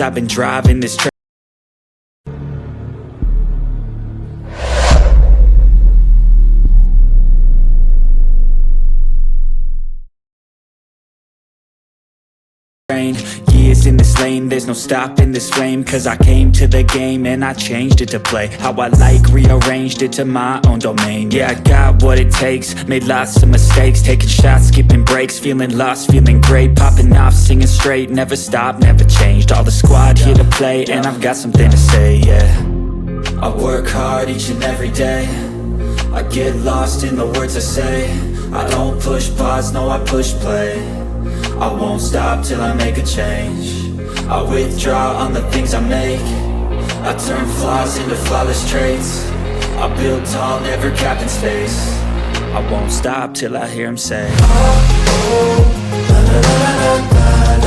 I've been driving this train. Years in this lane, there's no stopping this flame. Cause I came to the game and I changed it to play how I like, rearranged it to my own domain. Yeah, I got what it takes, made lots of mistakes, taking shots, skipping breaks, feeling lost, feeling great, popping off, singing straight, never stopped, never changed. All the squad here to play and I've got something to say, yeah. I work hard each and every day, I get lost in the words I say. I don't push pause, no, I push play. I won't stop till I make a change. I withdraw on the things I make. I turn flaws into flawless traits. I build tall, never capped in space. I won't stop till I hear him say, oh, oh, la la la la la la.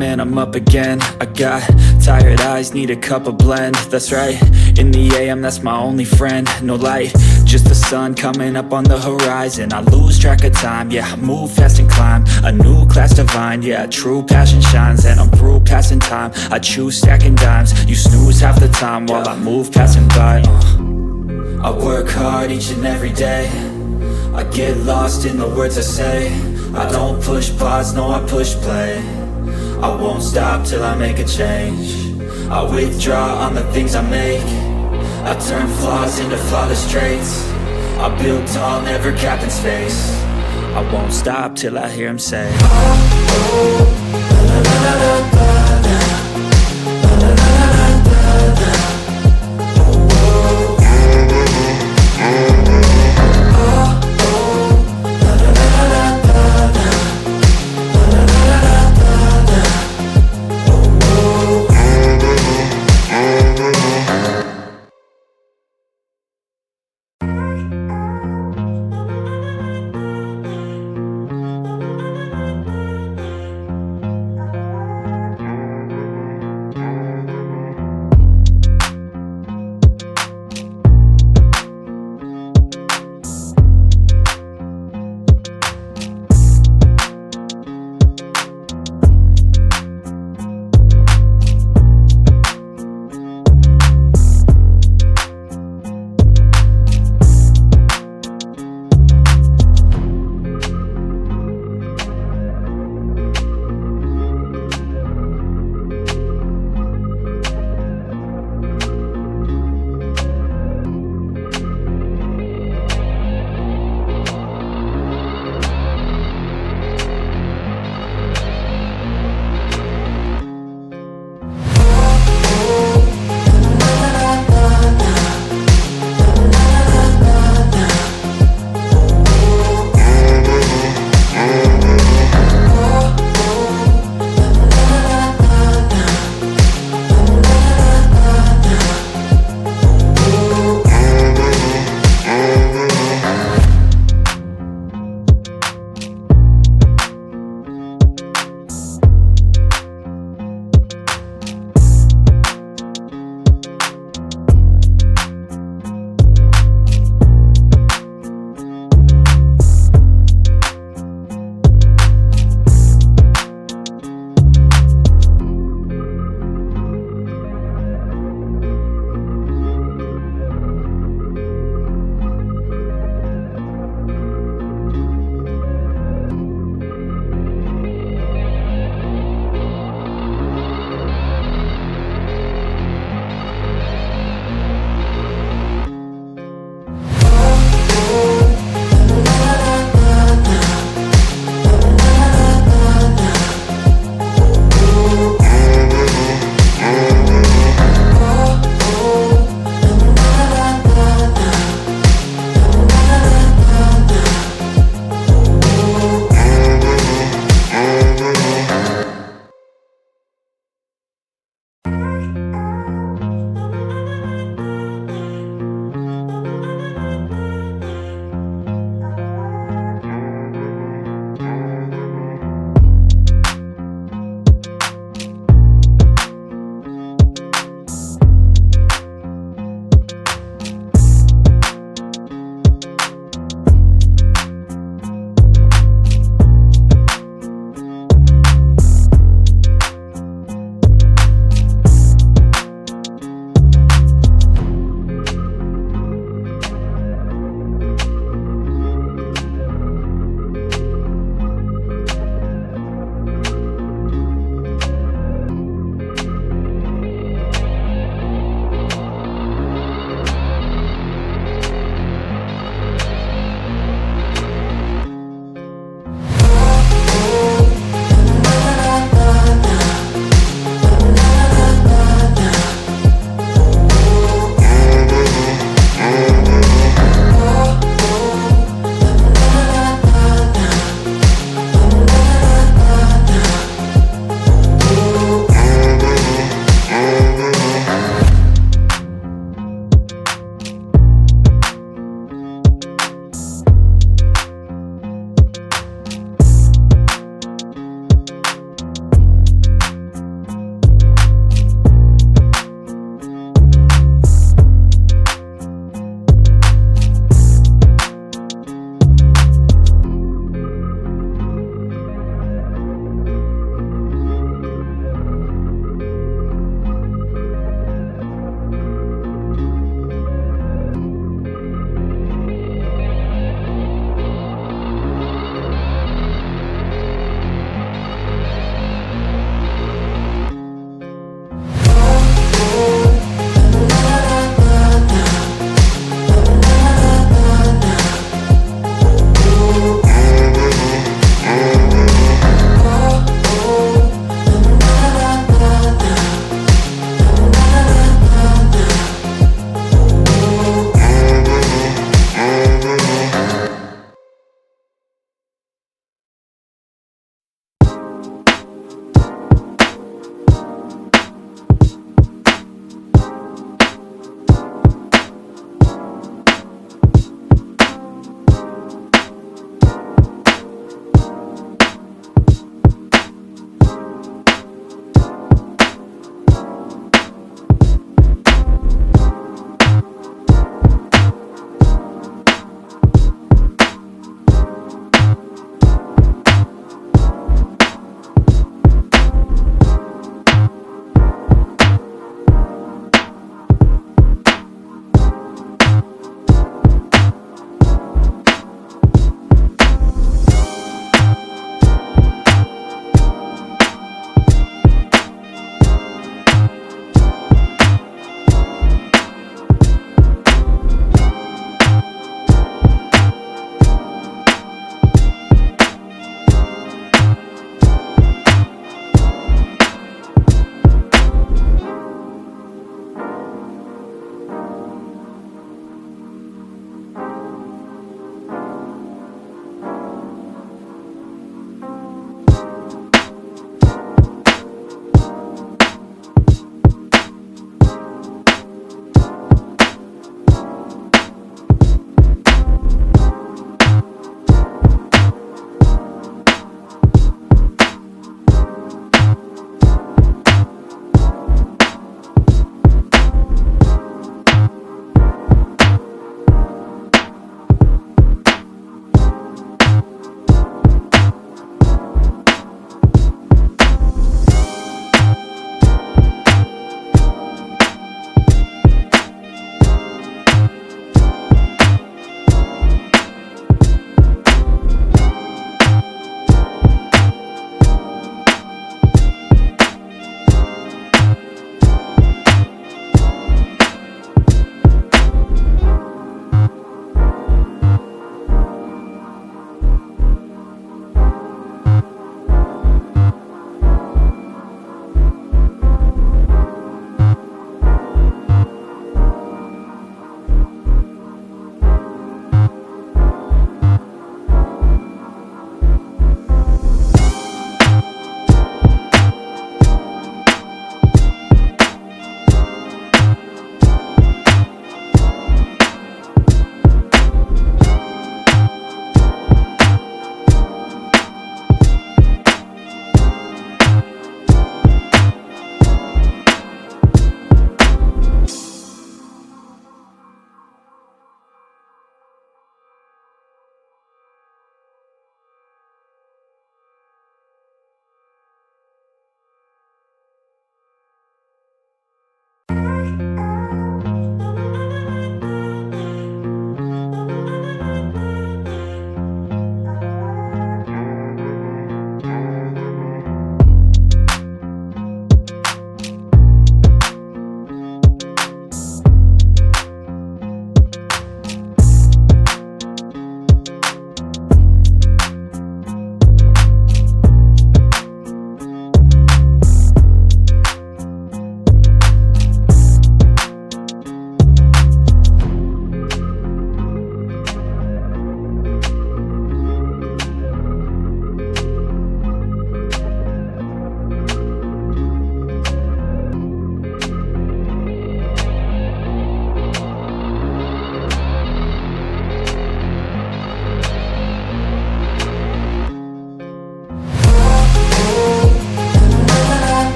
And I'm up again. I got tired eyes, need a cup of blend. That's right, in the AM, that's my only friend. No light, just the sun coming up on the horizon. I lose track of time, yeah, I move fast and climb a new class divine, yeah, true passion shines. And I'm through passing time, I choose stacking dimes. You snooze half the time while I move passing by. I work hard each and every day, I get lost in the words I say. I don't push pause, no, I push play. I won't stop till I make a change. I withdraw on the things I make. I turn flaws into flawless traits. I build tall, never capped in space. I won't stop till I hear him say, oh, oh.